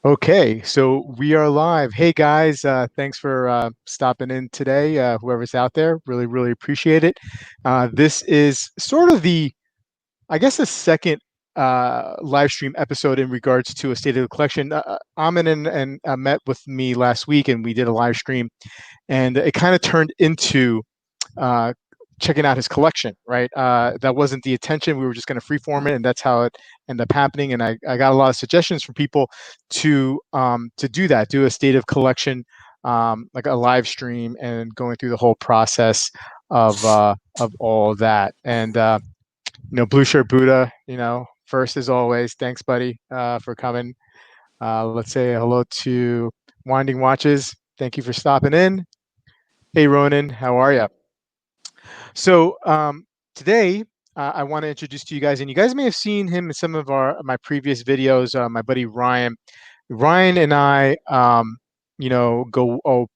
Okay, so we are live. Hey guys, thanks for stopping in today. Whoever's out there, really, really appreciate it. This is sort of I guess, the second live stream episode in regards to a state of the collection. Amin and met with me last week, and we did a live stream, and it kind of turned into uh, checking out his collection, right? That wasn't the intention. We were just going to freeform it, and that's how it ended up happening. And I got a lot of suggestions from people to do that, do a state of collection, like a live stream, and going through the whole process of all of that. And Blueshirt Buddah, first as always, thanks, buddy, for coming. Let's say hello to Winding Watches. Thank you for stopping in. Hey, Ronin, how are you? So today I want to introduce to you guys, and you guys may have seen him in some of my previous videos. My buddy Ryan, and I, go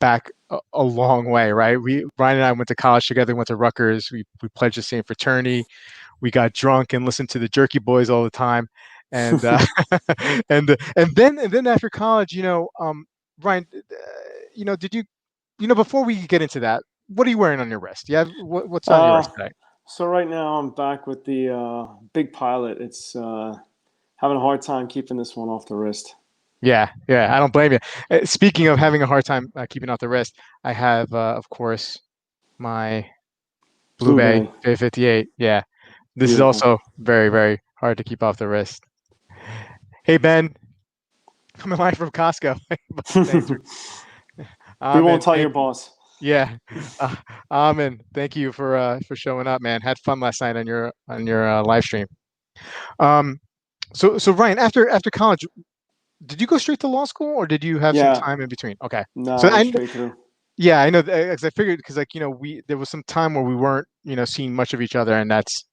back a long way, right? Ryan and I went to college together, went to Rutgers. We pledged the same fraternity. We got drunk and listened to the Jerky Boys all the time, and and then after college, Ryan, did you, before we get into that, what are you wearing on your wrist? Yeah, what's on your Uh, wrist today? so right now I'm back with the big pilot. It's having a hard time keeping this one off the wrist. Yeah, yeah, I don't blame you. Speaking of having a hard time keeping off the wrist, I have, of course, my Blue Blue Bay Bay, 58. Yeah, this is beautiful. also very, very hard to keep off the wrist. Hey, Ben, I'm live from Costco. Buddy, thanks for We won't Amin. tell your boss. Yeah, uh, Amin. Thank you for showing up, man. Had fun last night on your live stream. Um, so Ryan, after college, did you go straight to law school, or did you have some Yeah, time in between? Okay, no, so I went straight through. yeah, I know, because I figured, because, like, we there was some time where we weren't seeing much of each other, and that's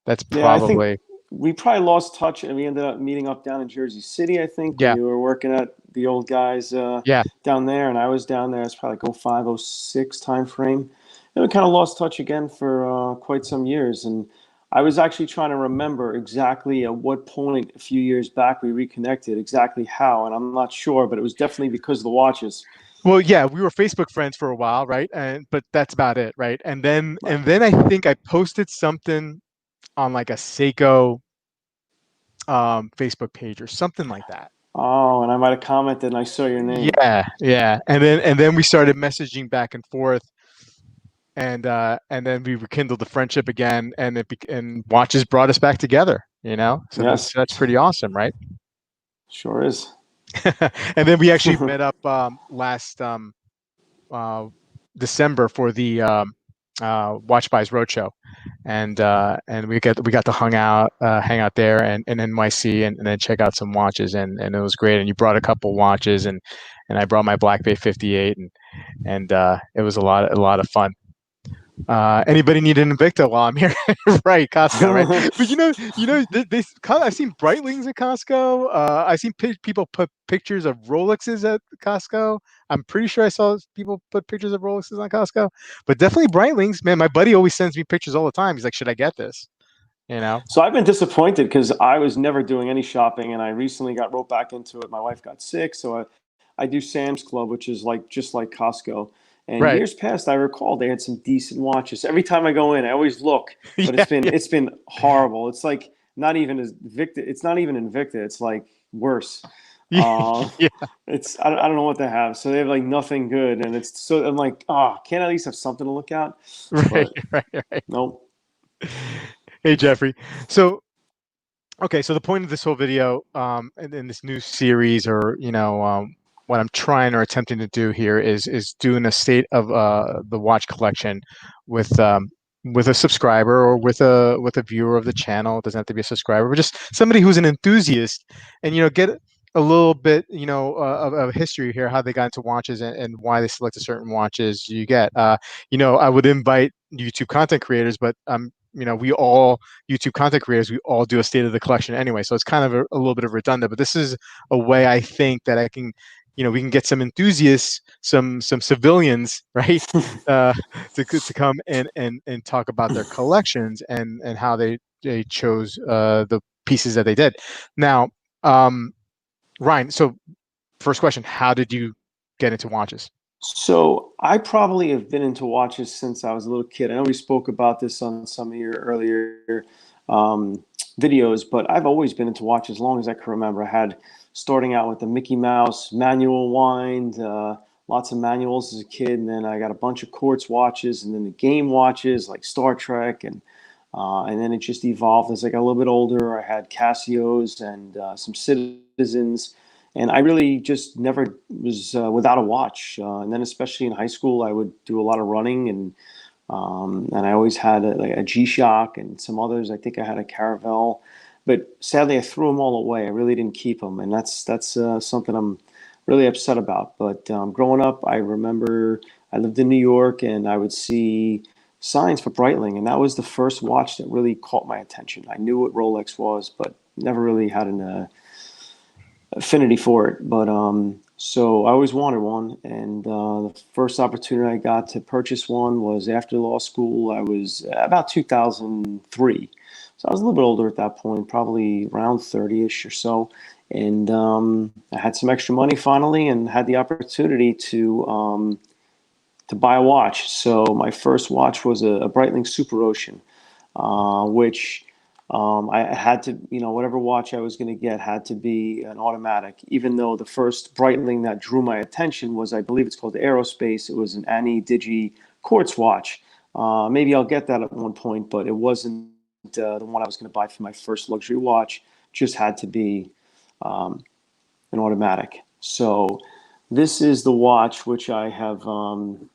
Yeah, I think probably. we probably lost touch, and we ended up meeting up down in Jersey City. I think when Yeah, you were working at the old guys yeah. down there, and I was down there. It's probably like 05, 06 time frame. And we kind of lost touch again for quite some years. And I was actually trying to remember exactly at what point a few years back we reconnected, exactly how, and I'm not sure, but it was definitely because of the watches. Well, yeah, we were Facebook friends for a while, right? And but that's about it, right? And then Right. and then I think I posted something on, like, a Seiko Facebook page or something like that. Oh, and I might have commented and I saw your name. Yeah, yeah. And then we started messaging back and forth, and then we rekindled the friendship again, and watches brought us back together, So that's Yes, that's pretty awesome, right? sure is. And then we actually met up last uh, December for the Watch Buys Roadshow, and we got to hang out there and in NYC, and then check out some watches, and it was great. And you brought a couple watches, and I brought my Black Bay 58, and it was a lot of fun. Anybody need an Invicta while I'm here? Right, Costco, right? But I've seen Breitlings at Costco. I've seen people put pictures of Rolexes at Costco. I'm pretty sure I saw people put pictures of Rolexes on Costco, but definitely Breitlings. Man, my buddy always sends me pictures all the time. He's like, "Should I get this?" You know? So I've been disappointed because I was never doing any shopping, and I recently got roped back into it. My wife got sick, so I do Sam's Club, which is like just like Costco. And Right. years past, I recall they had some decent watches. Every time I go in, I always look, but Yeah, yeah, it's been horrible. It's like not even as Invicta. It's not even Invicta. It's like worse. yeah, Uh, yeah. it's I don't know what they have. So they have like nothing good, and it's so I'm like, can't I at least have something to look at? Right, But right, right. nope. Hey, Jeffrey. So, okay, so the point of this whole video, in this new series, or what I'm trying or attempting to do here is doing a state of the watch collection with a subscriber, or with a viewer of the channel. It doesn't have to be a subscriber, but just somebody who's an enthusiast, and get a little bit of history here, how they got into watches, and why they selected certain watches you get. I would invite YouTube content creators, but we all YouTube content creators, we all do a state of the collection anyway. So it's kind of a little bit of redundant, but this is a way I think that I can, we can get some enthusiasts, some civilians, right, uh, to come and talk about their collections, and how they chose the pieces that they did. Now, Ryan, so first question, how did you get into watches? So I probably have been into watches since I was a little kid. I know we spoke about this on some of your earlier um, videos, but I've always been into watches as long as I can remember. I had starting out with the Mickey Mouse manual wind, lots of manuals as a kid, and then I got a bunch of quartz watches, and then the game watches like Star Trek, and then it just evolved as I got a little bit older. I had Casios and some Citizens, and I really just never was without a watch. And then, especially in high school, I would do a lot of running, and I always had like a G-Shock and some others. I think I had a Caravel, but sadly, I threw them all away. I really didn't keep them, and that's something I'm really upset about. But growing up, I remember I lived in New York, and I would see signs for Breitling, and that was the first watch that really caught my attention. I knew what Rolex was, but never really had an affinity for it. But so I always wanted one, and the first opportunity I got to purchase one was after law school. I was about 2003, so I was a little bit older at that point, probably around 30ish or so. And I had some extra money finally, and had the opportunity to buy a watch. So my first watch was a Breitling Super Ocean, which I had to, whatever watch I was going to get had to be an automatic, even though the first Breitling that drew my attention was, I believe it's called Aerospace. It was an Ani Digi quartz watch. Maybe I'll get that at one point, but it wasn't the one I was going to buy for my first luxury watch. Just had to be um, an automatic. So this is the watch which I have.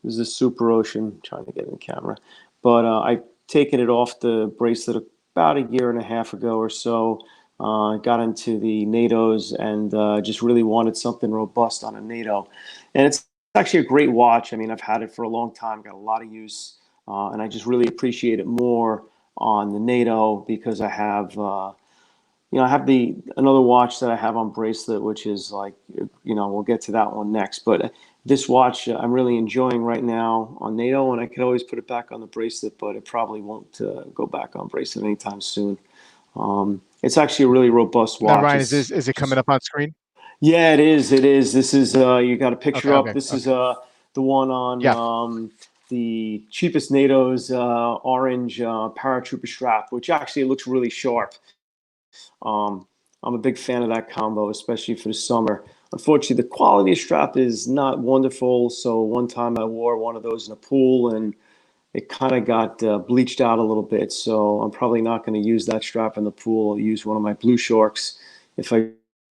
This is a Super Ocean. Trying to get in the camera, but I've taken it off the bracelet about a year and a half ago or so. Got into the NATOs and just really wanted something robust on a NATO, and it's actually a great watch. I mean, I've had it for a long time, got a lot of use, and I just really appreciate it more on the NATO because I have the another watch that I have on bracelet, which is like, we'll get to that one next. But this watch I'm really enjoying right now on NATO, and I could always put it back on the bracelet, but it probably won't go back on bracelet anytime soon. It's actually a really robust Now, watch. Ryan, It's is it coming just, up on screen? yeah, it is. It is. This is you got a Okay, picture up. okay, This is okay. the one on Yeah. the cheapest NATO's orange paratrooper strap, which actually looks really sharp. Um, I'm a big fan of that combo, especially for the summer. Unfortunately, the quality of strap is not wonderful. So one time I wore one of those in a pool, and it kind of got bleached out a little bit. So I'm probably not going to use that strap in the pool. I'll use one of my Blueshirts if I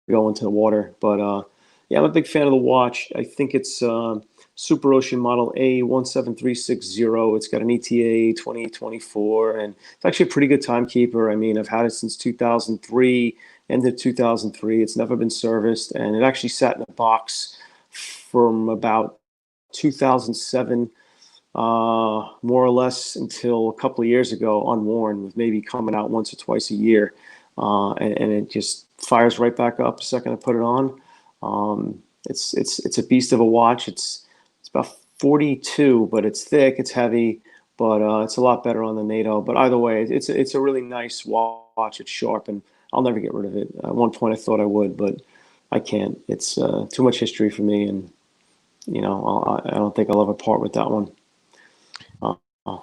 go into the water. But yeah, I'm a big fan of the watch. I think it's Super Ocean model A17360. It's got an ETA 2024, and it's actually a pretty good timekeeper. I mean, I've had it since 2003, end of 2003. It's never been serviced, and it actually sat in a box from about 2007, more or less until a couple of years ago, unworn, with maybe coming out once or twice a year. And it just fires right back up the second I put it on. It's a beast of a watch. It's about 42, but it's thick, it's heavy, but it's a lot better on the NATO. But either way, it's a really nice watch. It's sharp, and I'll never get rid of it. At one point, I thought I would, but I can't. It's too much history for me, and I don't think I'll ever part with that one. Uh, uh,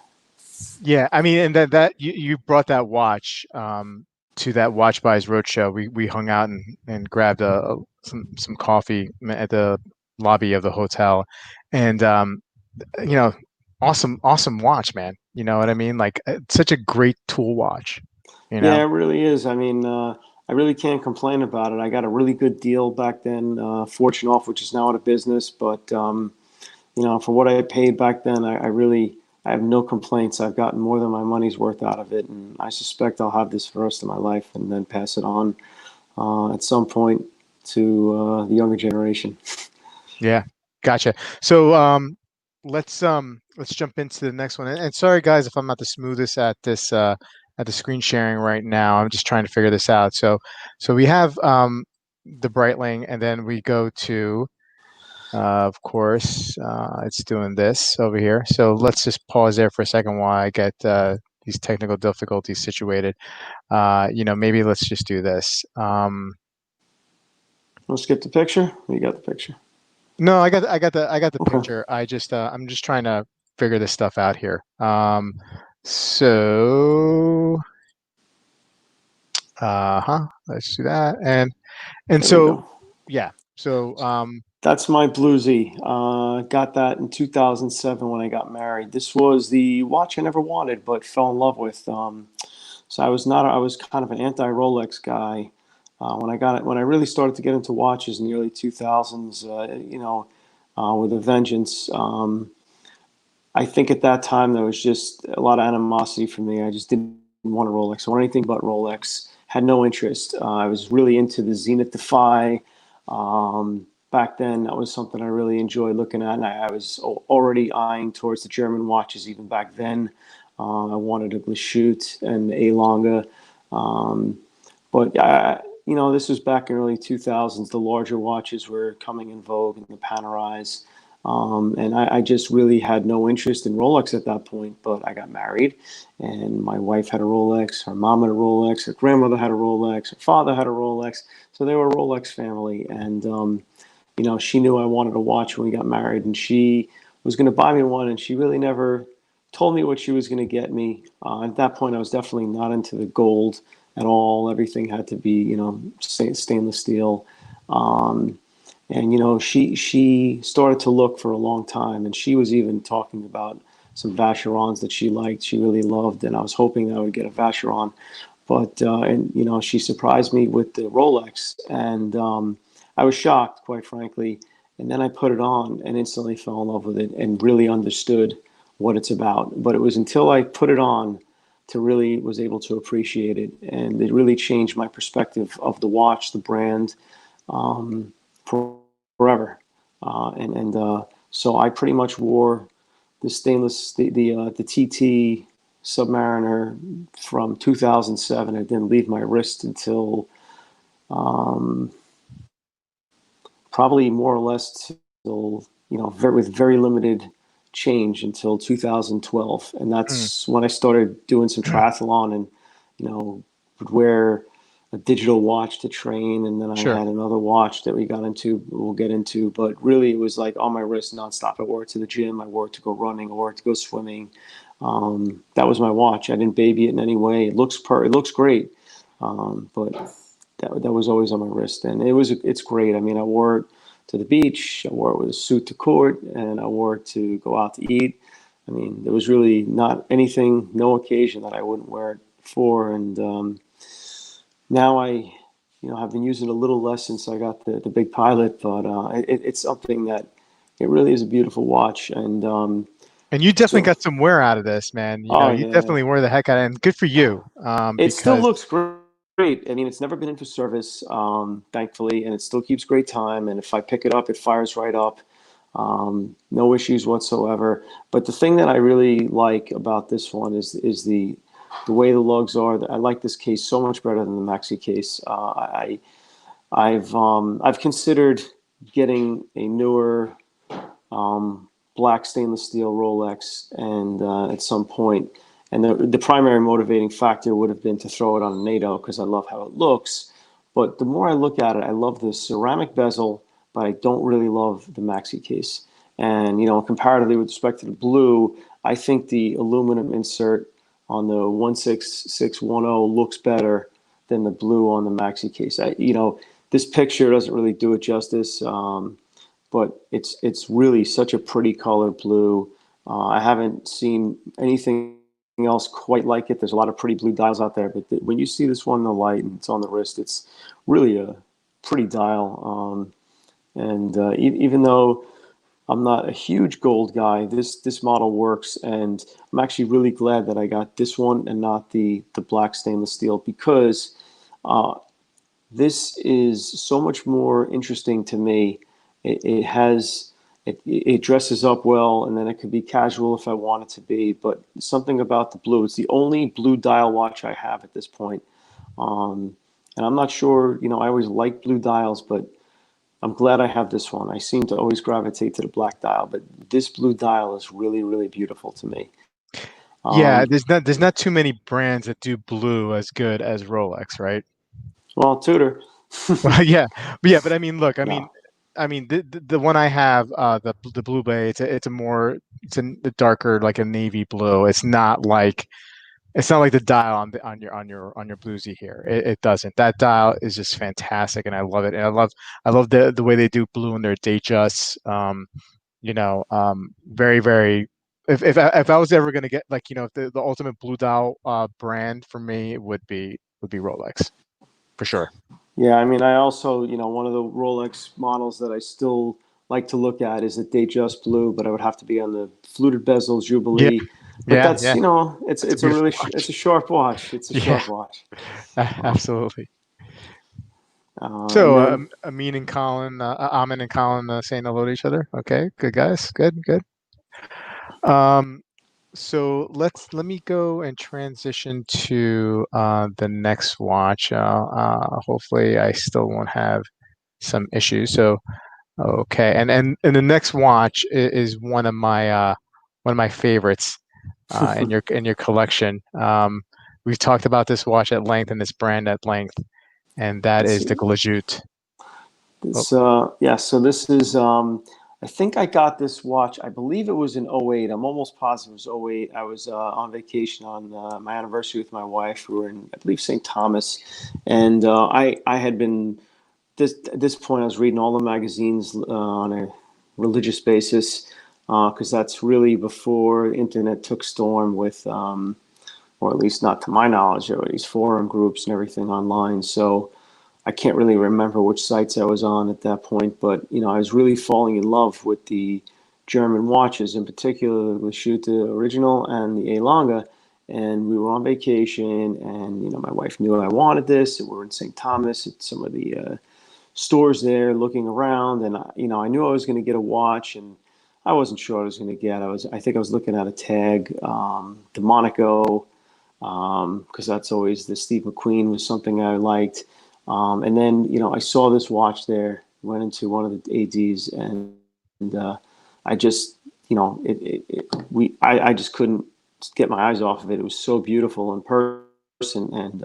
Yeah, I mean, and that you brought that watch to that Watch Buys Roadshow. We hung out and grabbed some coffee at the lobby of the hotel, and you know, awesome watch, man. You know what I mean? Like such a great tool watch. You Yeah, know? it really is. I mean, I really can't complain about it. I got a really good deal back then, Fortune off, which is now out of business. But for what I paid back then, I have no complaints. I've gotten more than my money's worth out of it, and I suspect I'll have this for the rest of my life, and then pass it on at some point to the younger generation. Yeah, gotcha. So let's jump into the next one. And sorry guys if I'm not the smoothest at this at the screen sharing right now. I'm just trying to figure this out. So we have the Breitling, and then we go to of course it's doing this over here. So let's just pause there for a second while I get these technical difficulties situated. Maybe let's just do this. We'll skip the picture. You got the picture. No, I got the Okay. picture. I'm just trying to figure this stuff out here. So let's do that. And There we so go. yeah. So That's my bluesy. Got that in 2007 when I got married. This was the watch I never wanted but fell in love with. So I was not. I was kind of an anti Rolex guy when I got it. When I really started to get into watches in the early 2000s, with a vengeance. I think at that time there was just a lot of animosity for me. I just didn't want a Rolex. I wanted anything but Rolex. Had no interest. I was really into the Zenith Defy. Back then, that was something I really enjoyed looking at, and I was already eyeing towards the German watches even back then. I wanted a Blueshirt and a Longa, but this was back in early 2000s. The larger watches were coming in vogue, and the Panerais. And I just really had no interest in Rolex at that point. But I got married, and my wife had a Rolex, her mom had a Rolex, her grandmother had a Rolex, her father had a Rolex. So they were a Rolex family. And, she knew I wanted a watch when we got married, and she was going to buy me one, and she really never told me what she was going to get me. At that point, I was definitely not into the gold at all. Everything had to be, stainless steel. And she started to look for a long time, and she was even talking about some Vacherons that she liked, she really loved, and I was hoping that I would get a Vacheron. But she surprised me with the Rolex, and I was shocked, quite frankly. And then I put it on and instantly fell in love with it and really understood what it's about. But it was until I put it on to really was able to appreciate it, and it really changed my perspective of the watch, the brand, um, forever. So I pretty much wore the stainless, the TT Submariner from 2007. It didn't leave my wrist until um, probably more or less till with very limited change until 2012, and mm, that's when I started doing some triathlon and would wear a digital watch to train, and then I sure. had another watch that we got into. We'll get into, but really it was like on my wrist nonstop. I wore it to the gym. I wore it to go running. I wore it to go swimming. That was my watch. I didn't baby it in any way. It looks great, but that was always on my wrist, and it's great. I mean, I wore it to the beach. I wore it with a suit to court, and I wore it to go out to eat. I mean, there was really not anything, no occasion that I wouldn't wear it for. And now have been using it a little less since I got the big pilot, but it's something that it really is a beautiful watch. And And you definitely so, got some wear out of this, man. oh You yeah, definitely wear the heck out of it, and good for you. it still Because looks great. I mean, it's never been into service, thankfully, and it still keeps great time. And if I pick it up, it fires right up. No issues whatsoever. But the thing that I really like about this one is the way the lugs are. I like this case so much better than the Maxi case. I've considered getting a newer black stainless steel Rolex, and at some point, and the primary motivating factor would have been to throw it on a NATO because I love how it looks. But the more I look at it, I love the ceramic bezel, but I don't really love the maxi case. And comparatively with respect to the blue, I think the aluminum insert on the 16610 looks better than the blue on the maxi case. This picture doesn't really do it justice. But it's really such a pretty color blue. I haven't seen anything else quite like it. There's a lot of pretty blue dials out there, but when you see this one in the light and it's on the wrist, it's really a pretty dial. And even though I'm not a huge gold guy, this model works, and I'm actually really glad that I got this one and not the black stainless steel, because uh, this is so much more interesting to me. It has it dresses up well, and then it could be casual if I want it to be. But something about the blue. It's the only blue dial watch I have at this point. And I'm not sure. I always like blue dials, but I'm glad I have this one. I seem to always gravitate to the black dial, but this blue dial is really, really beautiful to me. yeah, Um, there's not too many brands that do blue as good as Rolex, right? well, Tudor. Well, yeah, but I mean, look, No. the one I have, the Blue Bay, it's a more, a darker, like a navy blue. It's not like the dial on on your bluesy here. It doesn't. That dial is just fantastic, and I love it. And I love the way they do blue in their Datejust. Very very. If I was ever gonna get, like, if the ultimate blue dial brand for me would be Rolex for sure. Yeah, I mean, I also, one of the Rolex models that I still like to look at is the Datejust Blue, but I would have to be on the fluted bezel Yeah, Jubilee. But yeah, that's, yeah. It's a it's a beautiful really, it's watch. a sharp watch. It's a Yeah, sharp watch. Um, absolutely. and So, then Amin and Colin, saying hello to each other. Okay, good guys. Good, good. Um, so let me go and transition to the next watch. Hopefully, I still won't have some issues. So, okay, and the next watch is one of my favorites in your collection. We've talked about this watch at length and this brand at length, and that let's is the see. Glajut. Oh, Yeah, so this is, I think I got this watch, I believe it was in '08. I'm almost positive it was '08. I was on vacation on my anniversary with my wife. We were in, I believe, St. Thomas. And I had been, at this point, I was reading all the magazines on a religious basis, because that's really before the internet took storm with, or at least not to my knowledge, there were these forum groups and everything online. So I can't really remember which sites I was on at that point, but I was really falling in love with the German watches, in particular the Schutte original and the A Lange. And we were on vacation, and my wife knew I wanted this. We were in St. Thomas at some of the stores there, looking around, and I knew I was going to get a watch, and I wasn't sure what I was going to get. I think I was looking at a tag, the Monaco, because that's always, the Steve McQueen was something I liked. And then, I saw this watch there, went into one of the ADs, and I just, I just couldn't get my eyes off of it. It was so beautiful in person. And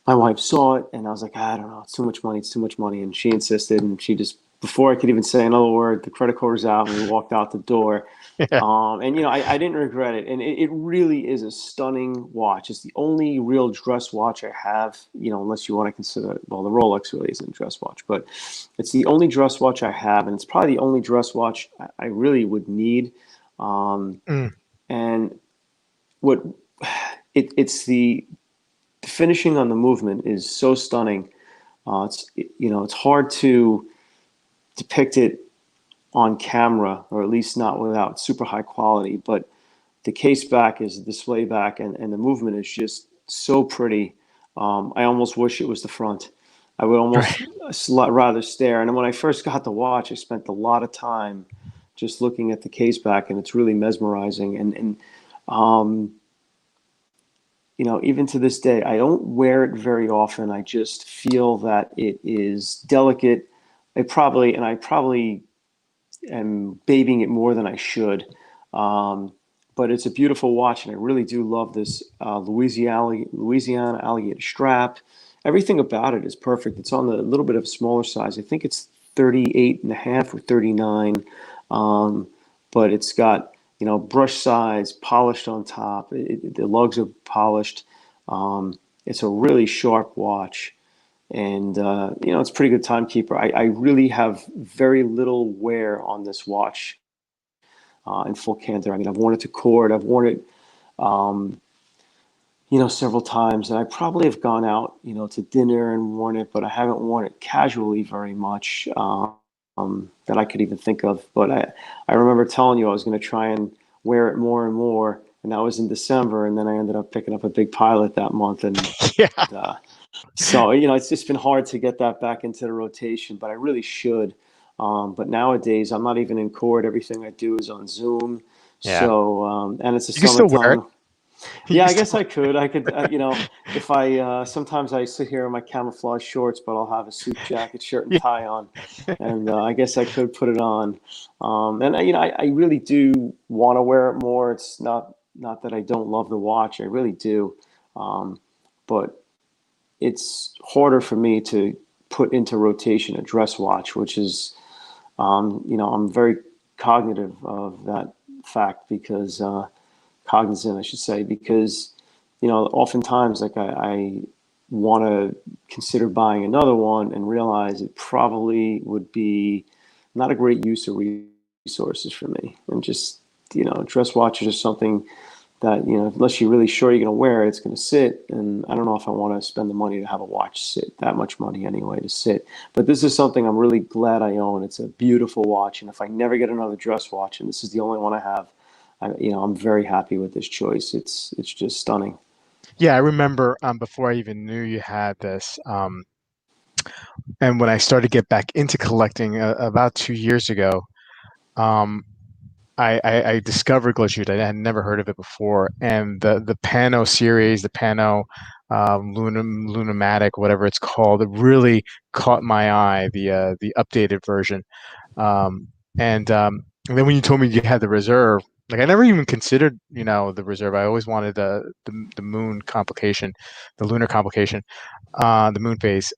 my wife saw it, and I was like, I don't know, it's too much money. It's too much money. And she insisted, and she just, before I could even say another word, the credit card was out, and we walked out the door. yeah, And I didn't regret it. And it really is a stunning watch. It's the only real dress watch I have, unless you want to consider, well, the Rolex really isn't a dress watch, but it's the only dress watch I have. And it's probably the only dress watch I really would need. mm, And what it's the finishing on the movement is so stunning. It's hard to depict it on camera, or at least not without super high quality. But the case back is the display back, and the movement is just so pretty. I almost wish it was the front. I would almost right. rather stare. And when I first got the watch, I spent a lot of time just looking at the case back, and it's really mesmerizing. And um, even to this day, I don't wear it very often. I just feel that it is delicate. I probably am babying it more than I should. Um, but it's a beautiful watch, and I really do love this Louisiana alligator strap. Everything about it is perfect. It's on the little bit of a smaller size. I think it's 38 and a half or 39. Um, but it's got, brush sides, polished on top. The lugs are polished. It's a really sharp watch, and it's a pretty good timekeeper. I really have very little wear on this watch, in full candor. I mean, I've worn it to court. I've worn it, um, several times, and I probably have gone out, to dinner and worn it, but I haven't worn it casually very much, that I could even think of. But I remember telling you I was going to try and wear it more and more, and that was in December, and then I ended up picking up a big pilot that month, and Yeah, uh, so it's just been hard to get that back into the rotation, but I really should. But nowadays, I'm not even in court. Everything I do is on Zoom. yeah. So, and it's the You can still wear it. summertime. You Yeah, can I still. guess I could. I could, if I, sometimes I sit here in my camouflage shorts, but I'll have a suit jacket, shirt, and Yeah, tie on. And I guess I could put it on. And, I really do want to wear it more. It's not that I don't love the watch. I really do. But it's harder for me to put into rotation a dress watch, which is, I'm very cognitive of that fact because, cognizant, I should say, because, oftentimes like I want to consider buying another one and realize it probably would be not a great use of resources for me. And just, dress watches are something that, unless you're really sure you're going to wear it, it's going to sit. And I don't know if I want to spend the money to have a watch sit, that much money anyway to sit. But this is something I'm really glad I own. It's a beautiful watch. And if I never get another dress watch, and this is the only one I have, I'm very happy with this choice. It's just stunning. Yeah, I remember before I even knew you had this, and when I started to get back into collecting about 2 years ago, um, I discovered Glashütte. I had never heard of it before, and the Pano series, the Pano Lunomatic, whatever it's called, it really caught my eye. The updated version, um, and then when you told me you had the reserve, like I never even considered, the reserve. I always wanted the moon complication, the lunar complication, the moon phase.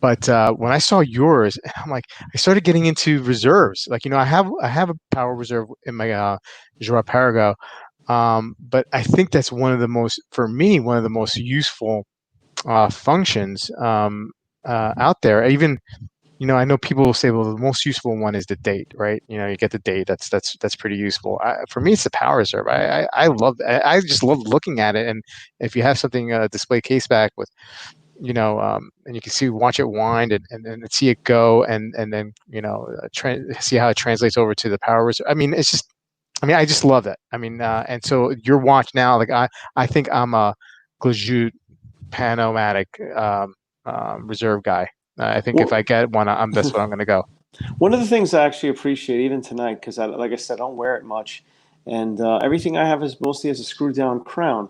But when I saw yours, I'm like, I started getting into reserves. Like, I have a power reserve in my Joie Parago, but I think that's for me, one of the most useful functions out there. Even, I know people will say, well, the most useful one is the date, right? You get the date. That's pretty useful. For me, it's the power reserve. I love. I just love looking at it. And if you have something display case back with, and you can watch it wind and see it go, and then see how it translates over to the power reserve. I mean, it's just, I just love that. And so your watch now, like I think I'm a Glashütte Panomatic reserve guy. I think if I Well, get one, that's what I'm going to go. one of the things I actually appreciate even tonight, because like I said, I don't wear it much, and everything I have is mostly has a screw down crown.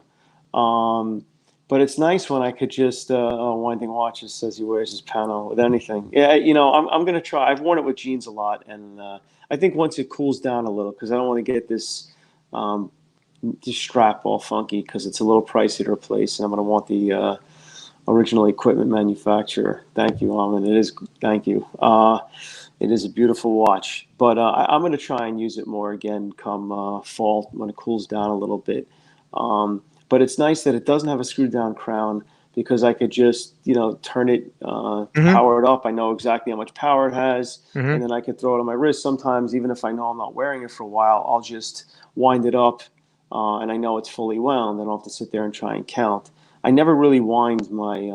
Um, but it's nice when I could just winding watches says he wears his pano with anything. Yeah, I'm gonna try. I've worn it with jeans a lot, and I think once it cools down a little, because I don't want to get um, this strap all funky because it's a little pricey to replace, and I'm gonna want the original equipment manufacturer. Thank you, Amin. It is. Thank you. It is a beautiful watch, but I'm going to try and use it more again come fall when it cools down a little bit. But it's nice that it doesn't have a screw down crown because I could just turn it to Hmm. power it up. I know exactly how much power it has, Hmm. and then I could throw it on my wrist. Sometimes, even if I know I'm not wearing it for a while, I'll just wind it up, and I know it's fully wound. I don't have to sit there and try and count. I never really wind my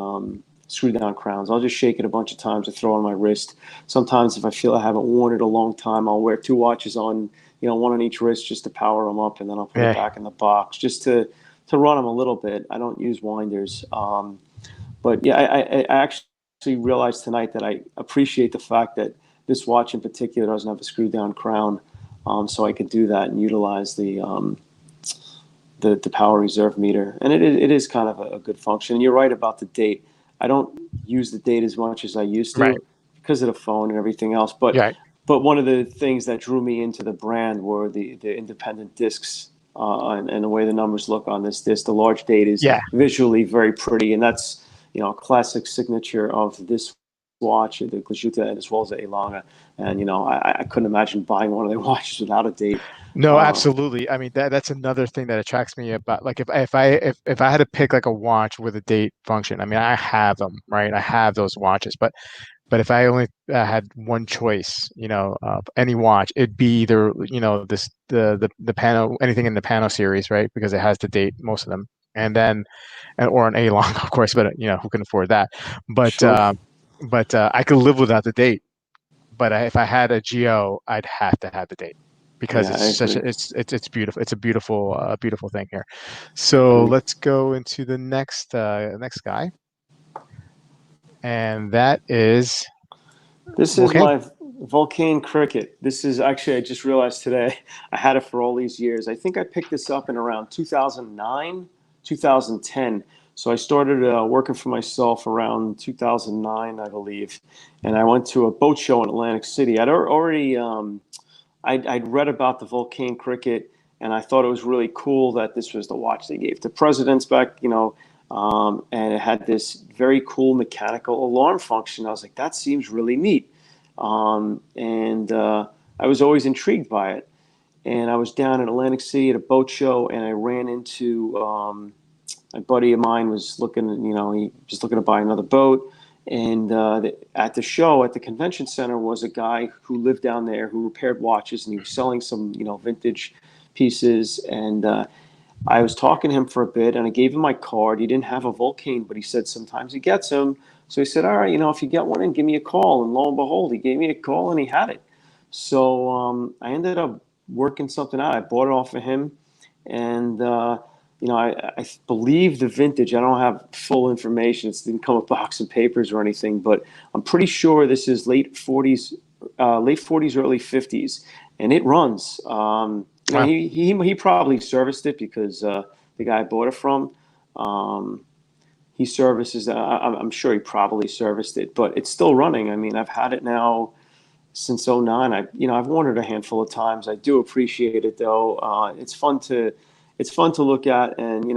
screw down crowns. I'll just shake it a bunch of times to throw on my wrist. Sometimes if I feel I haven't worn it a long time, I'll wear two watches on, one on each wrist just to power them up, and then I'll put it Yeah. back in the box just to run them a little bit. I don't use winders, but yeah, I actually realized tonight that I appreciate the fact that this watch in particular doesn't have a screw down crown, so I could do that and utilize the power reserve meter, and it is kind of a good function. And you're right about the date. I don't use the date as much as I used Right. to because of the phone and everything else. But Yeah. one of the things that drew me into the brand were the independent discs and the way the numbers look on this disc. The large date is Yeah. visually very pretty, and that's a classic signature of this watch, the Glashütte, as well as the Elanga. And I couldn't imagine buying one of their watches without a date. No, Uh, absolutely. I mean, that's another thing that attracts me about, like, if I had to pick like a watch with a date function. I mean, I have them, right? I have those watches, but if I only had one choice, of any watch, it'd be either, the Pano, anything in the Pano series, right? Because it has the date, most of them, and then or an A long, of course, but who can afford that? But sure. I could live without the date. But if I had a Geo, I'd have to have the date because Yeah, it's I such agree. a it's beautiful. It's a beautiful thing here. I So agree. let's go into the next guy, and that is This is Volcano. my Vulcan Cricket. This is actually, I just realized today, I had it for all these years. I think I picked this up in around 2009, 2010. So I started working for myself around 2009, I believe. And I went to a boat show in Atlantic City. Already, I'd read about the Vulcan Cricket, and I thought it was really cool that this was the watch they gave to presidents back, and it had this very cool mechanical alarm function. I was like, that seems really neat. And I was always intrigued by it. And I was down in Atlantic City at a boat show, and I ran into a buddy of mine was looking, he just looking to buy another boat. And at the show at the convention center was a guy who lived down there who repaired watches, and he was selling some, vintage pieces. And I was talking to him for a bit, and I gave him my card. He didn't have a Vulcane, but he said sometimes he gets them. So he said, all right, if you get one in, give me a call. And lo and behold, he gave me a call, and he had it. So I ended up working something out. I bought it off of him, and I believe the vintage. I don't have full information. It didn't come with box and papers or anything, but I'm pretty sure this is late 40s, early 50s, and it runs. Wow. He probably serviced it because the guy I bought it from, he services. I'm sure he probably serviced it, but it's still running. I mean, I've had it now since '09. I've worn it a handful of times. I do appreciate it though. It's fun to look at, and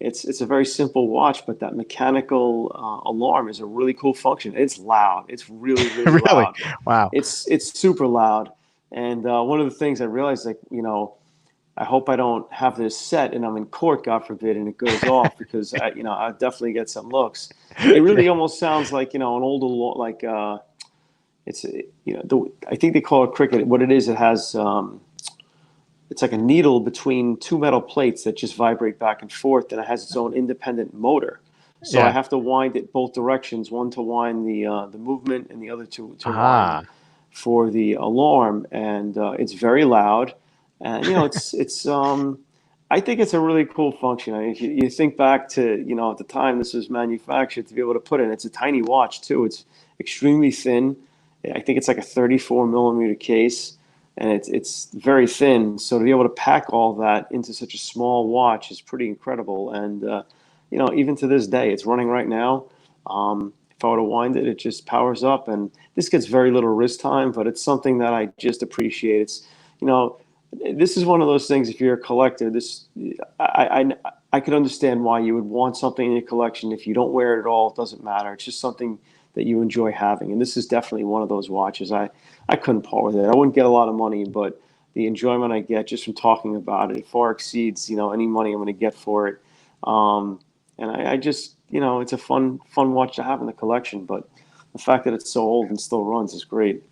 it's a very simple watch, but that mechanical alarm is a really cool function. It's loud. It's really really Really? loud. Wow. It's super loud. And one of the things I realized, like, I hope I don't have this set and I'm in court, God forbid, and it goes off, because I definitely get some looks. It Yeah. really almost sounds like an older like it's I think they call it cricket. What it is, it has it's like a needle between two metal plates that just vibrate back and forth, and it has its own independent motor. So I Yeah. have to wind it both directions, one to wind the movement, and the other to wind Ah. for the alarm. And it's very loud, and it's I think it's a really cool function. I mean, if you think back to at the time this was manufactured, to be able to put it in, it's a tiny watch too. It's extremely thin. I think it's like a 34 millimeter case, and it's very thin. So to be able to pack all that into such a small watch is pretty incredible. And even to this day, it's running right now. If I were to wind it, it just powers up, and this gets very little wrist time, but it's something that I just appreciate. It's you know, this is one of those things. If you're a collector, I could understand why you would want something in your collection. If you don't wear it at all, it doesn't matter. It's just something that you enjoy having, and this is definitely one of those watches. I couldn't part with it. I wouldn't get a lot of money, but the enjoyment I get just from talking about it far exceeds any money I'm going to get for it. And I just it's a fun watch to have in the collection. But the fact that it's so old and still runs is great.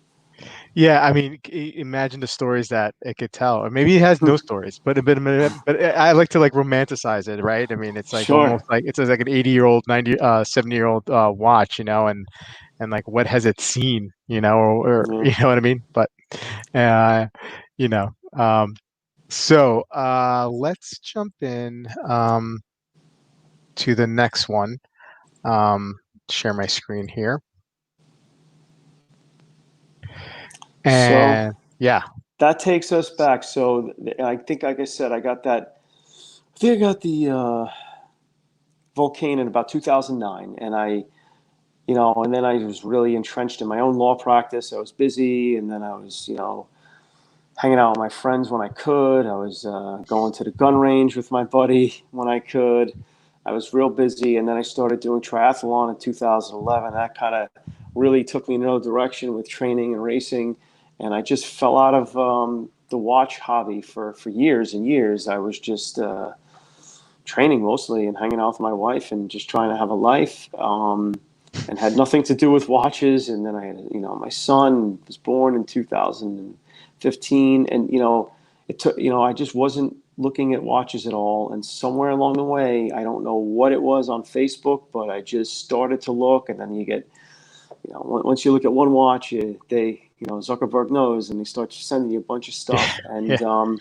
Yeah, I mean, imagine the stories that it could tell, or maybe it has no stories, but I like to like romanticize it, right? I mean, it's like Sure. almost like it's like an 80-year-old, 90, 70-year-old watch, and like what has it seen, or Yeah. you know what I mean? But uh, you know, um, so let's jump in to the next one. Share my screen here, So and yeah, that takes us back. So I think, like I said, I got that. I think I got the Volcano in about 2009, and and then I was really entrenched in my own law practice. I was busy, and then I was, hanging out with my friends when I could. I was going to the gun range with my buddy when I could. I was real busy, and then I started doing triathlon in 2011. That kind of really took me in another direction with training and racing, and I just fell out of the watch hobby for years and years. I was just training mostly and hanging out with my wife and just trying to have a life, and had nothing to do with watches. And then I had, my son was born in 2015, and it took, I just wasn't looking at watches at all. And somewhere along the way, I don't know what it was on Facebook, but I just started to look, and then you get, once you look at one watch, Zuckerberg knows, and they start sending you a bunch of stuff. yeah, And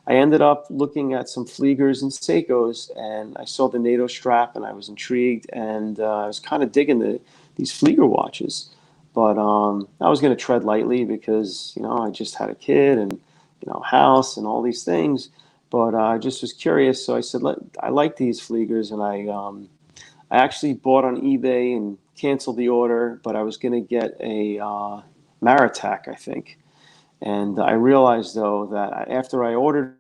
I ended up looking at some Fliegers and Seikos, and I saw the NATO strap, and I was intrigued, and I was kind of digging these Flieger watches. But I was going to tread lightly because I just had a kid and house and all these things. But I just was curious, so I said, I like these Fliegers, and I actually bought on eBay and canceled the order, but I was going to get a Maritac, I think. And I realized though that after I ordered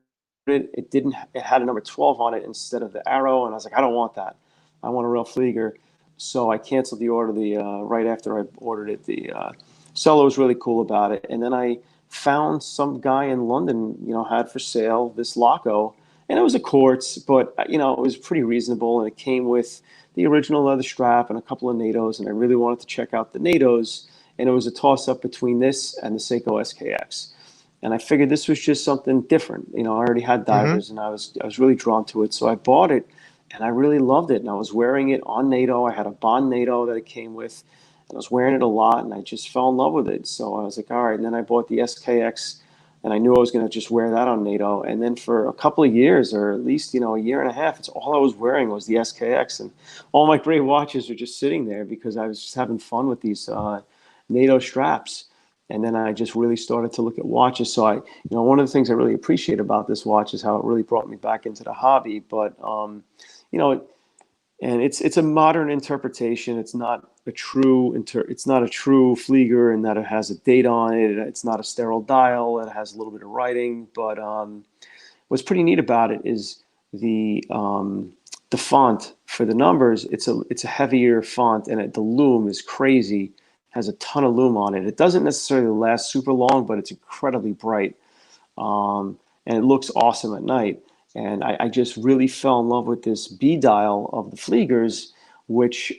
it, it had a number 12 on it instead of the arrow, and I was like, I don't want that. I want a real Flieger. So I canceled the order right after I ordered it. The seller was really cool about it. And then I found some guy in London, had for sale this Loco. And it was a quartz, but, it was pretty reasonable. And it came with the original leather strap and a couple of NATOs. And I really wanted to check out the NATOs. And it was a toss up between this and the Seiko SKX. And I figured this was just something different. I already had Hmm. divers, and I was really drawn to it. So I bought it, and I really loved it. And I was wearing it on NATO. I had a Bond NATO that it came with, and I was wearing it a lot, and I just fell in love with it. So I was like, all right. And then I bought the SKX, and I knew I was going to just wear that on NATO. And then for a couple of years, or at least a year and a half, it's all I was wearing was the SKX, and all my great watches were just sitting there because I was just having fun with these NATO straps. And then I just really started to look at watches. So one of the things I really appreciate about this watch is how it really brought me back into the hobby. But you know, and it's a modern interpretation. It's not a true Flieger in that it has a date on it. It's not a sterile dial. It has a little bit of writing. But what's pretty neat about it is the font for the numbers. It's a heavier font, and the lume is crazy. Has a ton of lume on it. It doesn't necessarily last super long, but it's incredibly bright, and it looks awesome at night. And I just really fell in love with this B dial of the Fliegers, which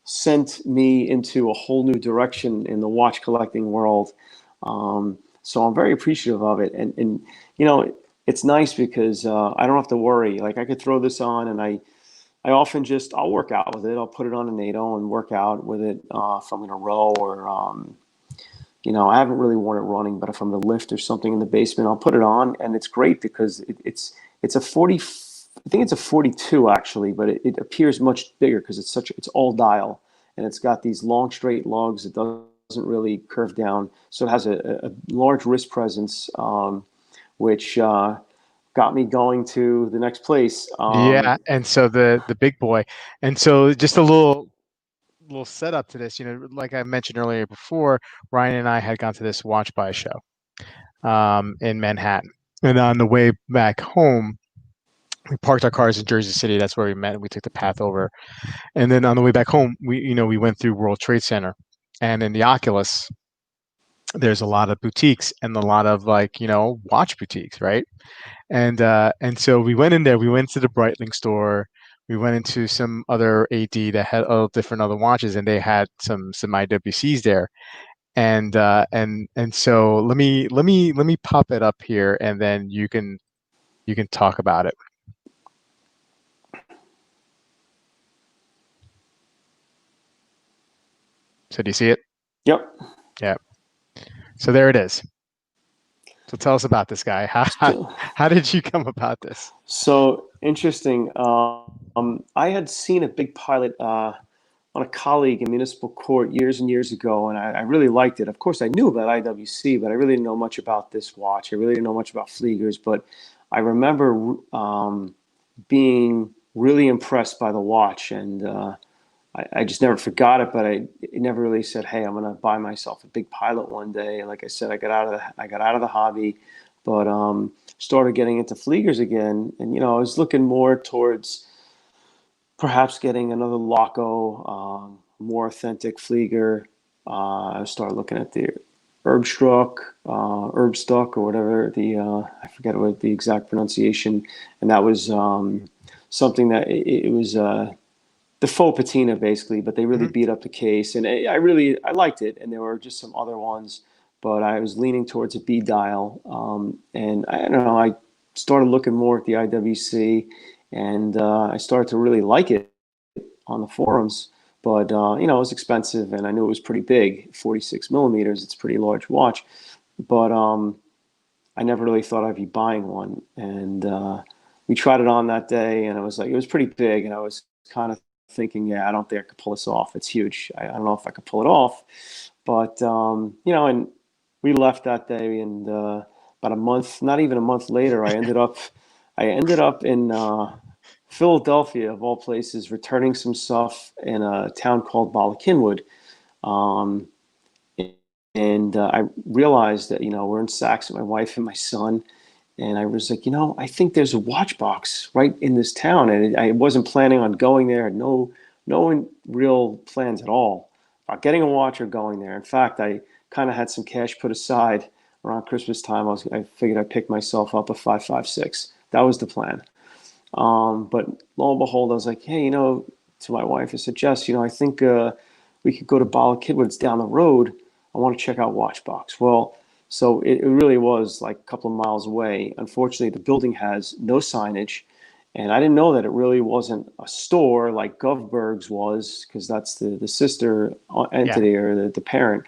sent me into a whole new direction in the watch collecting world. So I'm very appreciative of it. And it's nice because I don't have to worry. Like I could throw this on, and I often I'll work out with it. I'll put it on a NATO and work out with it if I'm going to row or I haven't really worn it running, but if I'm going to lift or something in the basement, I'll put it on, and it's great because it's a 40. I think it's a 42 actually, but it appears much bigger because it's all dial, and it's got these long straight lugs. It doesn't really curve down, so it has a large wrist presence, which got me going to the next place. Yeah, and so the big boy, and so just a little setup to this. Like I mentioned earlier before, Ryan and I had gone to this watch buy show in Manhattan, and on the way back home, we parked our cars in Jersey City. That's where we met. We took the path over, and then on the way back home, we went through World Trade Center, and in the Oculus, there's a lot of boutiques and a lot of like watch boutiques, right? And so we went in there. We went to the Breitling store. We went into some other AD that had all different other watches, and they had some IWCs there. And so let me pop it up here, and then you can talk about it. So do you see it? Yep. Yeah. So there it is. So tell us about this guy. How So, how did you come about this? so interesting. I had seen a big pilot on a colleague in municipal court years and years ago, and I really liked it. Of course, I knew about IWC, but I really didn't know much about this watch. I really didn't know much about Fliegers, but I remember being really impressed by the watch, and I just never forgot it. But I never really said, "Hey, I'm going to buy myself a big pilot one day." Like I said, I got out of the hobby, but started getting into Fliegers again, and I was looking more towards perhaps getting another Loco, more authentic Flieger. I started looking at the Herbstuck, or whatever I forget what the exact pronunciation, and that was something that it was the faux patina basically, but they really Mhm. beat up the case, and I liked it, and there were just some other ones, but I was leaning towards a B dial, and I don't know, I started looking more at the IWC, and I started to really like it on the forums. But it was expensive, and I knew it was pretty big. 46 millimeters, it's a pretty large watch. But I never really thought I'd be buying one. And we tried it on that day, and it was pretty big, and I was kind of thinking, yeah, I don't think I could pull this off. It's huge. I don't know if I could pull it off. But and we left that day, and about a month, not even a month later, I ended up in Philadelphia, of all places, returning some stuff in a town called Bala Cynwyd. Um, and I realized that, we're in Saks with my wife and my son, And I was like, I think there's a watch box right in this town, and I wasn't planning on going there. Had no real plans at all about getting a watch or going there. In fact, I kind of had some cash put aside around Christmas time. I figured I'd pick myself up a 556. That was the plan. But lo and behold, I was like, hey, to my wife, I said, Jess, I think we could go to Bala Kidwood. It's down the road. I want to check out Watchbox. Well, so it really was like a couple of miles away. Unfortunately, the building has no signage. And I didn't know that it really wasn't a store like Govberg's was, because that's the sister Yeah. entity or the parent.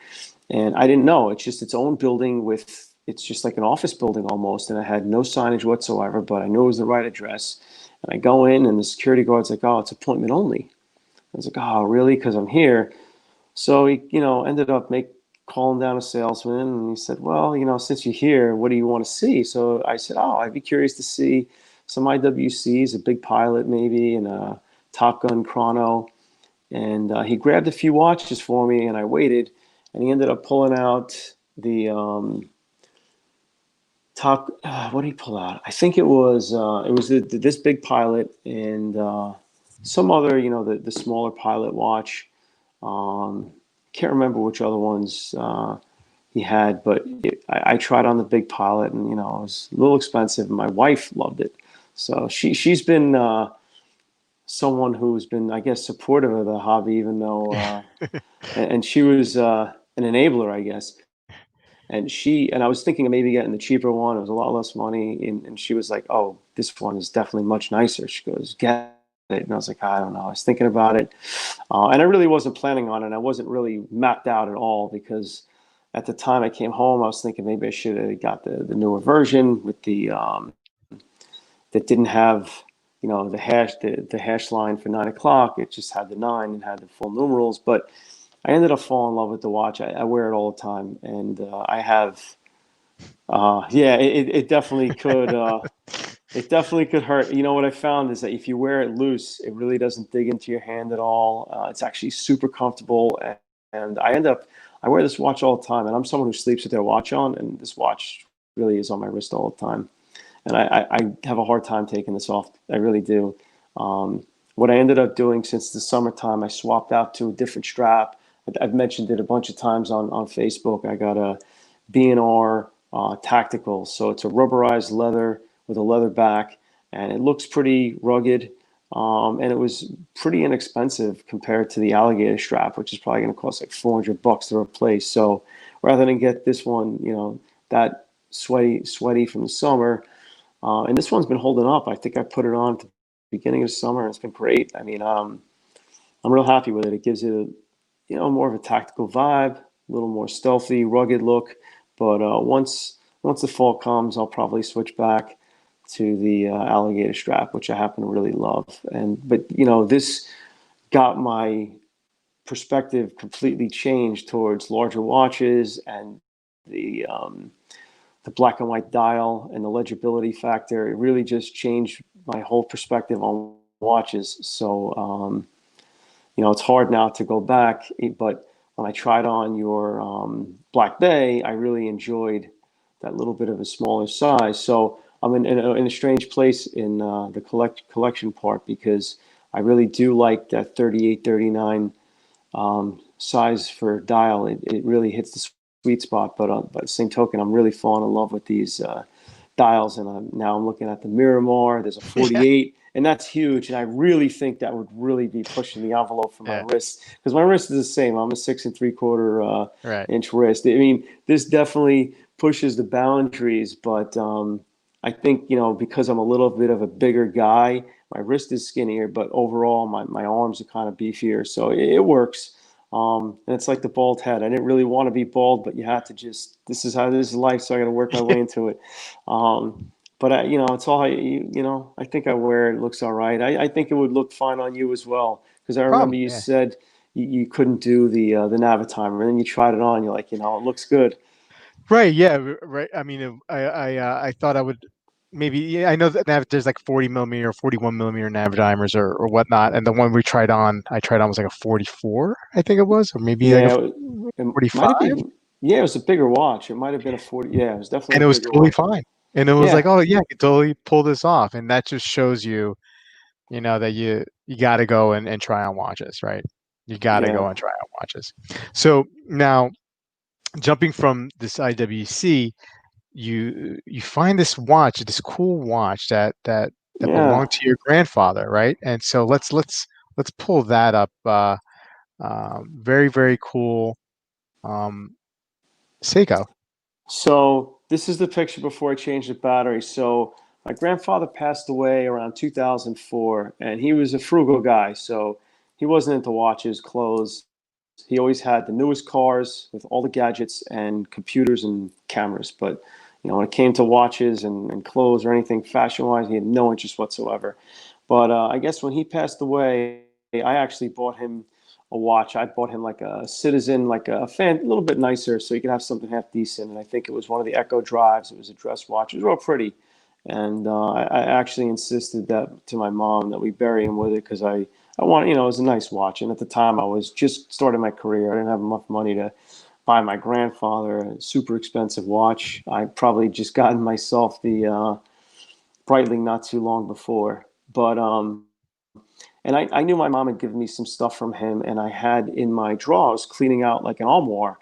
And I didn't know. It's just its own building it's just like an office building almost. And it had no signage whatsoever, but I knew it was the right address. And I go in, and the security guard's like, oh, it's appointment only. I was like, oh, really? Because I'm here. So he, ended up calling down a salesman, and he said, well, since you're here, what do you want to see? So I said, oh, I'd be curious to see some IWCs, a big pilot maybe, and a Top Gun chrono. And he grabbed a few watches for me, and I waited, and he ended up pulling out the top. What did he pull out? I think it was this big pilot and some other, the smaller pilot watch. Can't remember which other ones he had, but I tried on the big pilot, and it was a little expensive. And my wife loved it, so she's been someone who's been, I guess, supportive of the hobby, even though, and she was an enabler, I guess. And I was thinking of maybe getting the cheaper one. It was a lot less money, and she was like, "Oh, this one is definitely much nicer." She goes, "Get it," and I was like, "I don't know." I was thinking about it, and I really wasn't planning on it. I wasn't really mapped out at all, because at the time I came home, I was thinking maybe I should have got the newer version with the that didn't have the hash line for 9 o'clock. It just had the 9 and had the full numerals, but I ended up falling in love with the watch. I wear it all the time, and I have. Yeah, it definitely could. It definitely could hurt. What I found is that if you wear it loose, it really doesn't dig into your hand at all. It's actually super comfortable, and I wear this watch all the time, and I'm someone who sleeps with their watch on, and this watch really is on my wrist all the time, and I have a hard time taking this off. I really do. What I ended up doing since the summertime, I swapped out to a different strap. I've mentioned it a bunch of times on Facebook. I got a B&R Tactical. So it's a rubberized leather with a leather back, and it looks pretty rugged. And it was pretty inexpensive compared to the alligator strap, which is probably going to cost like $400 to replace. So rather than get this one, that sweaty from the summer, and this one's been holding up. I think I put it on at the beginning of summer, and it's been great. I mean, I'm real happy with it. It gives it more of a tactical vibe, a little more stealthy, rugged look. But once the fall comes, I'll probably switch back to the alligator strap, which I happen to really love. But this got my perspective completely changed towards larger watches and the the black and white dial and the legibility factor. It really just changed my whole perspective on watches. So it's hard now to go back, but when I tried on your Black Bay, I really enjoyed that little bit of a smaller size. So I'm in a strange place in the collection part, because I really do like that 38, 39 size for dial. It really hits the sweet spot. But by the same token, I'm really falling in love with these dials, and now I'm looking at the Miramar. There's a Yeah. 48, and that's huge. And I really think that would really be pushing the envelope for my Yeah. wrist, because my wrist is the same. I'm a 6 3/4 Right. inch wrist. I mean, this definitely pushes the boundaries, but I think because I'm a little bit of a bigger guy, my wrist is skinnier, but overall my arms are kind of beefier, so it works. And it's like the bald head. I didn't really want to be bald, but you have to just, this is life, so I got to work my way into it. But it's all I think I wear it looks all right. I think it would look fine on you as well, because I remember Probably. you Yeah. said you couldn't do the Navitimer, and then you tried it on. You're like, it looks good. Right. Yeah. Right. I mean, I thought I would maybe. Yeah, I know that there's like 40 millimeter, 41 millimeter nav dimers or whatnot, and the one I tried on was like a 44, I think it was, or maybe like a Yeah, it might have 45, been. Yeah, it was a bigger watch. It might have been a 40. Yeah, it was definitely and a it was bigger totally watch. fine. And it was like, Yeah, oh yeah, I could totally pull this off. And that just shows you, that you got to go and try on watches, right? You got to yeah, go and try on watches. So now jumping from this IWC, you find this watch, this cool watch that yeah. belonged to your grandfather, right? And so let's pull that up. Very very cool. Um, Seiko. So this is the picture before I changed the battery. So my grandfather passed away around 2004, and he was a frugal guy. So he wasn't into watches, clothes. He always had the newest cars with all the gadgets and computers and cameras. But when it came to watches and clothes or anything fashion-wise, he had no interest whatsoever. But I guess when he passed away, I actually bought him a watch. I bought him like a Citizen, like a fan, a little bit nicer, so he could have something half decent. And I think it was one of the Echo Drives. It was a dress watch. It was real pretty. And I actually insisted that to my mom that we bury him with it because I wanted, it was a nice watch. And at the time, I was just starting my career. I didn't have enough money to buy my grandfather a super expensive watch. I probably just gotten myself the Breitling not too long before. But and I knew my mom had given me some stuff from him, and I had in my drawers cleaning out like an armoire,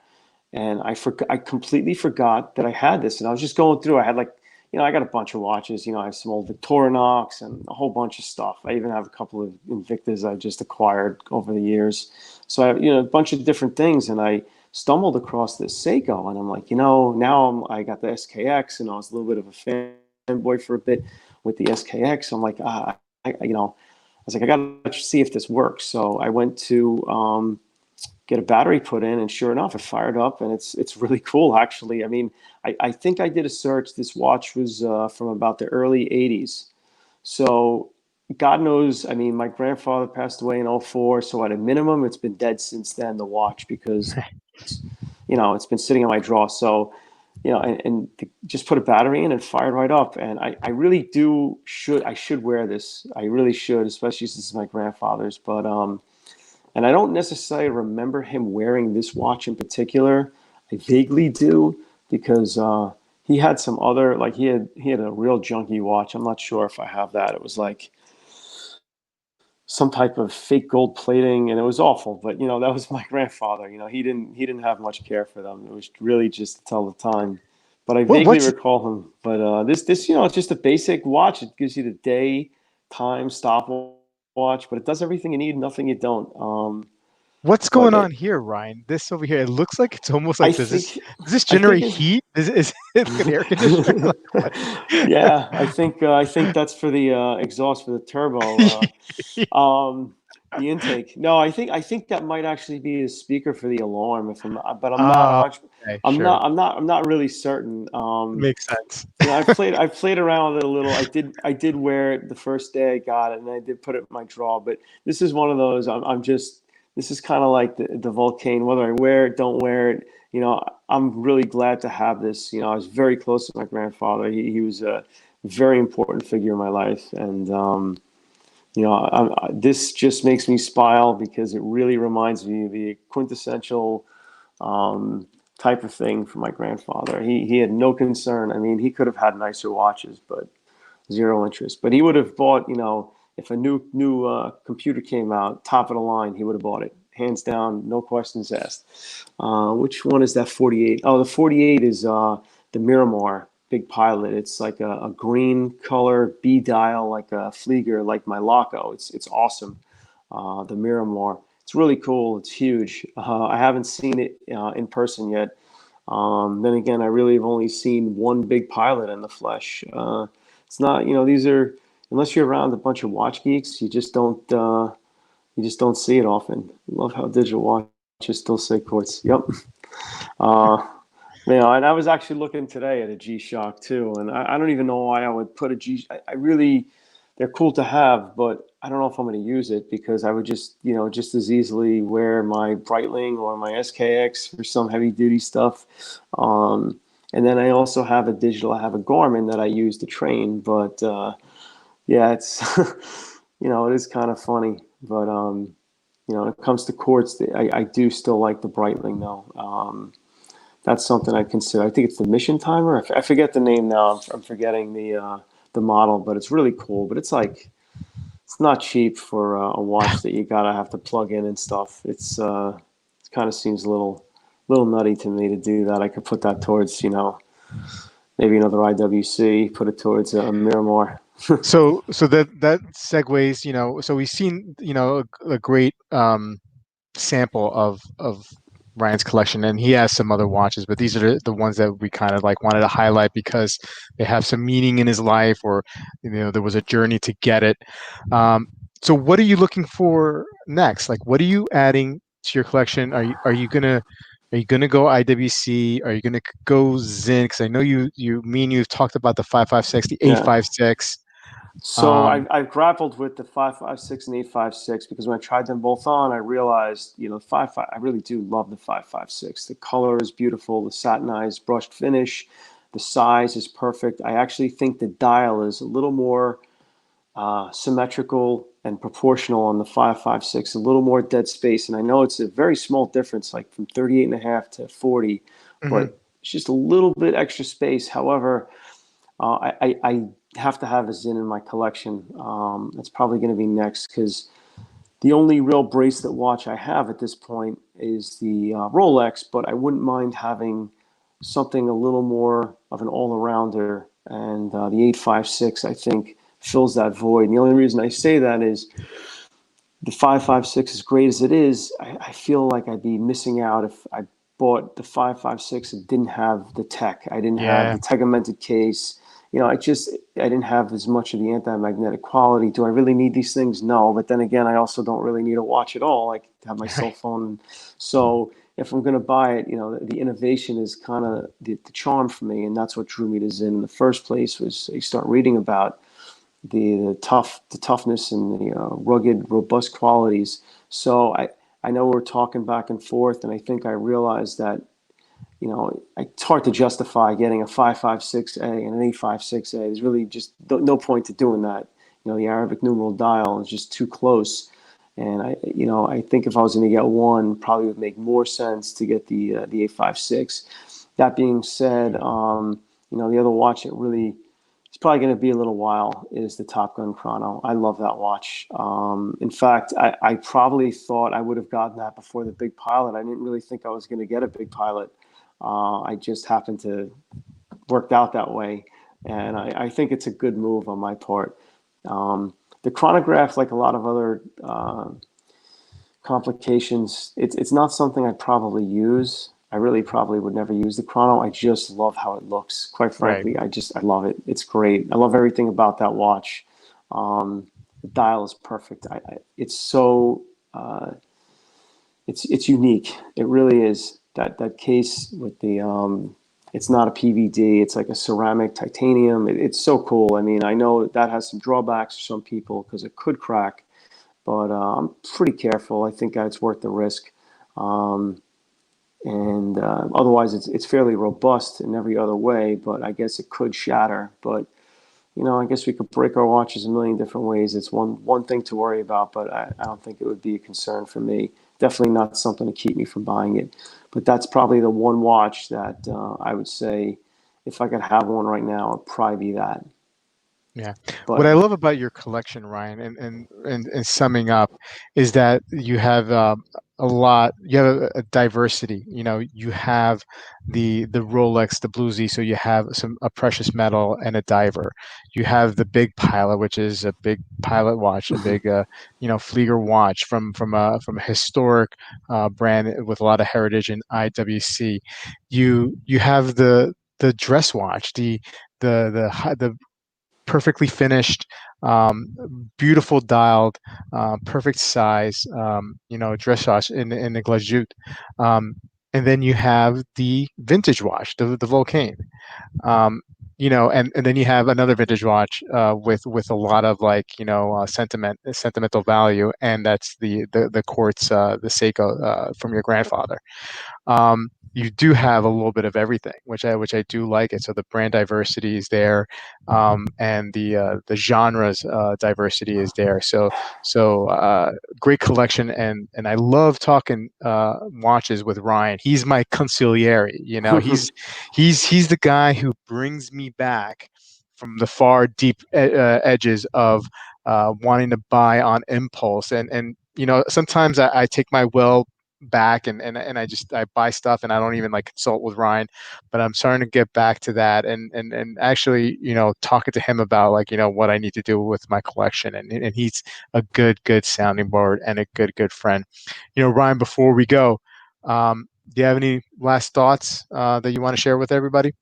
and I completely forgot that I had this, and I was just going through. I had like, I got a bunch of watches. I have some old Victorinox and a whole bunch of stuff. I even have a couple of Invictas I just acquired over the years. So I have, a bunch of different things, and I stumbled across this Seiko, and I'm like, now I got the SKX, and I was a little bit of a fanboy for a bit with the SKX. So I'm like, I was like, I got to see if this works. So I went to get a battery put in, and sure enough, it fired up, and it's really cool, actually. I mean, I think I did a search. This watch was from about the early 80s. So God knows, I mean, my grandfather passed away in '04. So at a minimum, it's been dead since then, the watch, because, it's been sitting in my drawer. So, and just put a battery in and fired right up. And I really I should wear this. I really should, especially since it's my grandfather's. But, and I don't necessarily remember him wearing this watch in particular. I vaguely do because he had some other, like he had a real junky watch. I'm not sure if I have that. It was like some type of fake gold plating, and it was awful. But that was my grandfather. He didn't have much care for them. It was really just to tell the time. But I What vaguely what's recall him. But this it's just a basic watch. It gives you the day, time, stopwatch, but it does everything you need, nothing you don't. what's But going on here, Ryan? This over here, it looks like it's almost I like think does this I think generate it. heat? Is it like an air conditioner? Like what? Yeah, I think that's for the exhaust for the turbo. Um, the intake. No, I think that might actually be a speaker for the alarm. If I'm, but I'm not a Oh, hundred. okay, I'm sure. not. I'm not. I'm not really certain. Makes sense. I've played around with it a little. I did wear it the first day I got it, and I did put it in my drawer. But this is one of those. I'm just. This is kind of like the Vulcane. Whether I wear it, don't wear it. I'm really glad to have this. I was very close to my grandfather. He was a very important figure in my life, and this just makes me smile because it really reminds me of the quintessential um, type of thing for my grandfather. He had no concern. I mean, he could have had nicer watches, but zero interest. But he would have bought, if a new computer came out, top of the line, he would have bought it, hands down, no questions asked. Which one is that 48? Oh, the 48 is the Miramar Big Pilot. It's like a green color B dial, like a Flieger, like my Laco. It's awesome. The Miramar. It's really cool. It's huge. I haven't seen it in person yet. Then again, I really have only seen one Big Pilot in the flesh. It's not, these are, unless you're around a bunch of watch geeks, you just don't see it often. Love how digital watches still say quartz. Yep. Uh, and I was actually looking today at a G-Shock too, and I don't even know why I would put a G. I really, they're cool to have, but I don't know if I'm going to use it because I would just as easily wear my Breitling or my SKX for some heavy duty stuff. Um, and then I also have a digital. I have a Garmin that I use to train, but yeah, it's it is kind of funny, but when it comes to quartz, I do still like the Breitling though. That's something I consider. I think it's the Mission Timer. I forget the name now. I'm forgetting the model, but it's really cool. But it's like it's not cheap for a watch that you gotta have to plug in and stuff. It kind of seems a little nutty to me to do that. I could put that towards maybe another IWC. Put it towards a Miramar. So that segues, so we've seen, a great sample of Ryan's collection, and he has some other watches, but these are the ones that we kind of like wanted to highlight because they have some meaning in his life, or there was a journey to get it. Um, so what are you looking for next? Like, what are you adding to your collection? Are you gonna go IWC? Are you gonna go Zin? Because I know you've talked about the 556, the Yeah. 856. So Um, I've grappled with the 556 and 856 because when I tried them both on, I realized, I really do love the 556. The color is beautiful, the satinized brushed finish, the size is perfect. I actually think the dial is a little more symmetrical and proportional on the 556, a little more dead space. And I know it's a very small difference, like from 38 and a half to 40, mhm, but it's just a little bit extra space. However, I have to have a Zin in my collection. That's probably going to be next because the only real bracelet watch I have at this point is the Rolex, but I wouldn't mind having something a little more of an all-arounder. And the 856, I think, fills that void. And the only reason I say that is the 556, as great as it is, I feel like I'd be missing out if I bought the 556 and didn't have the tech. I didn't have yeah, the tegmented case. I didn't have as much of the anti-magnetic quality. Do I really need these things? No. But then again, I also don't really need a watch at all. I have my cell right. phone. So if I'm going to buy it, the innovation is kind of the charm for me. And that's what drew me to Zen in the first place was you start reading about the toughness and the rugged, robust qualities. So I know we're talking back and forth, and I think I realized that it's hard to justify getting a 556A and an 856A. There's really just no point to doing that. The Arabic numeral dial is just too close. And I think if I was going to get one, probably would make more sense to get the 856. That being said, the other watch that really it's probably going to be a little while is the Top Gun Chrono. I love that watch. In fact, I probably thought I would have gotten that before the Big Pilot. I didn't really think I was going to get a Big Pilot. I just happened to worked out that way, and I think it's a good move on my part. The chronograph, like a lot of other complications, it's not something I'd probably use. I really probably would never use the chrono. I just love how it looks. Quite Right. frankly, I love it. It's great. I love everything about that watch. The dial is perfect. It's so it's unique. It really is. That case with the it's not a PVD. It's like a ceramic titanium. It's so cool. I mean, I know that has some drawbacks for some people because it could crack, but I'm pretty careful. I think it's worth the risk. Um, and otherwise, it's fairly robust in every other way. But I guess it could shatter. But I guess we could break our watches a million different ways. It's one thing to worry about, but I don't think it would be a concern for me. Definitely not something to keep me from buying it. But that's probably the one watch that I would say if I could have one right now, it'd probably be that. Yeah. What I But love about your collection, Ryan, and summing up, is that you have you have a diversity. You have the Rolex, the Bluesy, so you have a precious metal and a diver. You have the big pilot, which is a big pilot watch, a big Flieger watch from a historic brand with a lot of heritage in IWC. You have the dress watch, the perfectly finished, beautiful dialed, perfect size, dressage in the glazute. Um, and then you have the vintage watch, the Vulcain. Um, and then you have another vintage watch with a lot of like sentimental value, and that's the quartz, the Seiko from your grandfather. Um, you do have a little bit of everything, which I do like it. So the brand diversity is there, and the genres diversity is there. So great collection, and I love talking watches with Ryan. He's my consigliere. He's the guy who brings me back from the far deep edges of wanting to buy on impulse, and sometimes I take my will back, and I buy stuff and I don't even like consult with Ryan, but I'm starting to get back to that, and actually talking to him about like what I need to do with my collection, and he's a good sounding board and a good friend. Ryan, before we go, do you have any last thoughts that you want to share with everybody?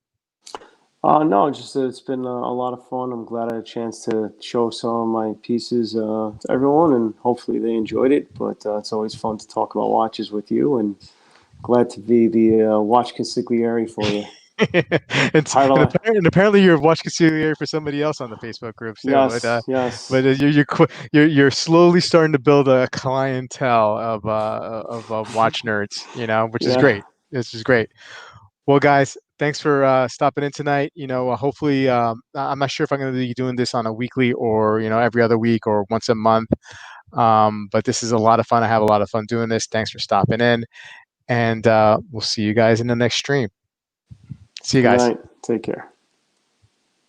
No, just it's been a lot of fun. I'm glad I had a chance to show some of my pieces to everyone, and hopefully they enjoyed it. But it's always fun to talk about watches with you, and glad to be the watch consigliere for you. and, and, Title, apparently, and apparently you're a watch consigliere for somebody else on the Facebook groups too. But yes, yes, you're slowly starting to build a clientele of watch nerds, which is yeah. great. This is great. Well, guys, thanks for stopping in tonight. Hopefully, I'm not sure if I'm going to be doing this on a weekly or every other week or once a month. But this is a lot of fun. I have a lot of fun doing this. Thanks for stopping in, and we'll see you guys in the next stream. See you Good guys. night. Take care.